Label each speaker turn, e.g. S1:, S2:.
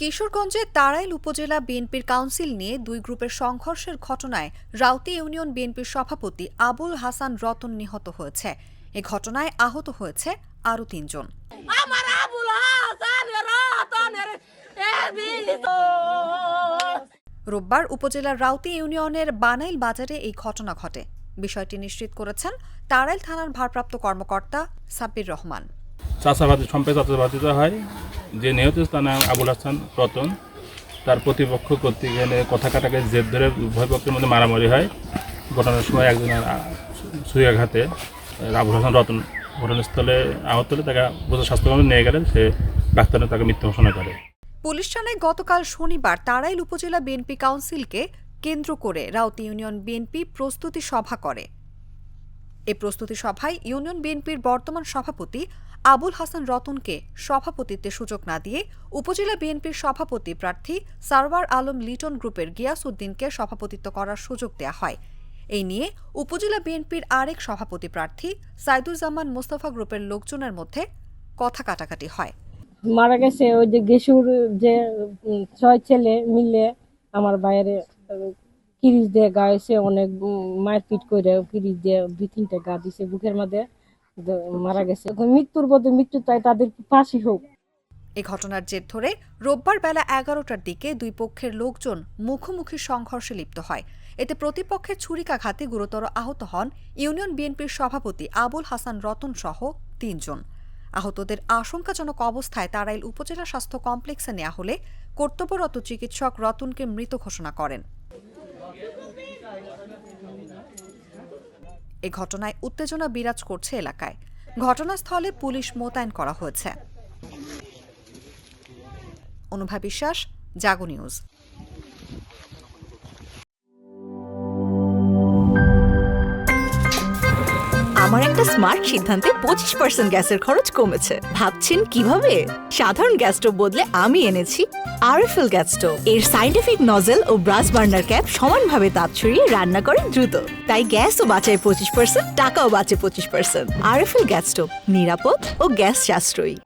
S1: কিশোরগঞ্জে তাড়াইল উপজেলা বিএনপির কাউন্সিল নিয়ে দুই গ্রুপের সংঘর্ষের ঘটনায় রাউতি ইউনিয়ন বিএনপির সভাপতি আবুল হাসান রতন নিহত হয়েছে। এ ঘটনায় আহত হয়েছে আরও ৩ জন। রোববার উপজেলার রাউতি ইউনিয়নের বানাইল বাজারে এই ঘটনা ঘটে। বিষয়টি নিশ্চিত করেছেন তাড়াইল থানার ভারপ্রাপ্ত কর্মকর্তা সাব্বির রহমান।
S2: চাচাবাদিত হয় যে নিহত তার নাম আবুল হাসান রতন। তার প্রতিপক্ষ কর্তৃক কথা কাটাকাটি জেদ ধরে উভয় পক্ষের মধ্যে মারামারি হয়। ঘটনার সময় একজনের ছুরিকাঘাতে আবুল হাসান রতন ঘটনাস্থলে আহত হলে তাকে স্বাস্থ্যকেন্দ্রে নিয়ে গেলেন। সে ডাক্তার তাকে মৃত্যু ঘোষণা করে।
S1: পুলিশ জানায় গতকাল শনিবার তাড়াইল উপজেলা বিএনপি কাউন্সিলকে কেন্দ্র করে রাউতি ইউনিয়ন বিএনপি প্রস্তুতি সভা করে। এ প্রস্তুতি সভায় ইউনিয়ন বিএনপির বর্তমান সভাপতি আবুল হাসান রতনকে সভাপতিত্বের সুযোগ না দিয়ে উপজেলা বিএনপির সভাপতি প্রার্থী সারওয়ার আলম লিটন গ্রুপের গিয়াস উদ্দিনকে সভাপতিত্ব করার সুযোগ দেওয়া হয়। এই নিয়ে উপজেলা বিএনপির আরেক সভাপতি প্রার্থী সাইদুজ্জামান মোস্তফা গ্রুপের লোকজনের মধ্যে কথা কাটাকাটি হয়।
S3: মারা গেছে ওই যে গেসুর যে 6 ছেলে মিলে আমার বাইরে কিরিচ দিয়ে গাইছে, অনেক মারপিট করে কিরিচ দিয়ে 2-3টা গা দিছে বুকের মধ্যে, মারা গেছে। মৃত্যুর পথে মৃত্যু চাই, তাদের ফাঁসি হোক।
S1: এ ঘটনার জের ধরে রোববার বেলা 11টার দিকে দুই পক্ষের লোকজন মুখোমুখি সংঘর্ষে লিপ্ত হয়। এতে প্রতিপক্ষের ছুরিকাঘাতে গুরুতর আহত হন ইউনিয়ন বিএনপির সভাপতি আবুল হাসান রতন সহ 3 জন। আহতদের আশঙ্কাজনক অবস্থায় তাড়াইল উপজেলা স্বাস্থ্য কমপ্লেক্সে নেওয়া হলে কর্তব্যরত চিকিৎসক রতনকে মৃত ঘোষণা করেন। এ ঘটনায় উত্তেজনা বিরাজ করছে এলাকায়। ঘটনাস্থলে পুলিশ মোতায়েন করা হয়েছে। অনুভা বিশ্বাস, জাগো নিউজ।
S4: আমার একটা স্মার্ট সিদ্ধান্তে 25% গ্যাসের খরচ কমেছে। ভাবছেন কিভাবে? সাধারণ গ্যাস স্টোভ বদলে আমি এনেছি আরএফএল গ্যাস স্টোভ। এর সাইন্টিফিক নজল ও ব্রাস বার্নার ক্যাপ সমানভাবে তাপ ছড়িয়ে রান্না করে দ্রুত। তাই গ্যাসও বাঁচায় 25%, টাকাও বাঁচে 25%। আরএফএল গ্যাস স্টোভ, নিরাপদ ও গ্যাস সাশ্রয়ী।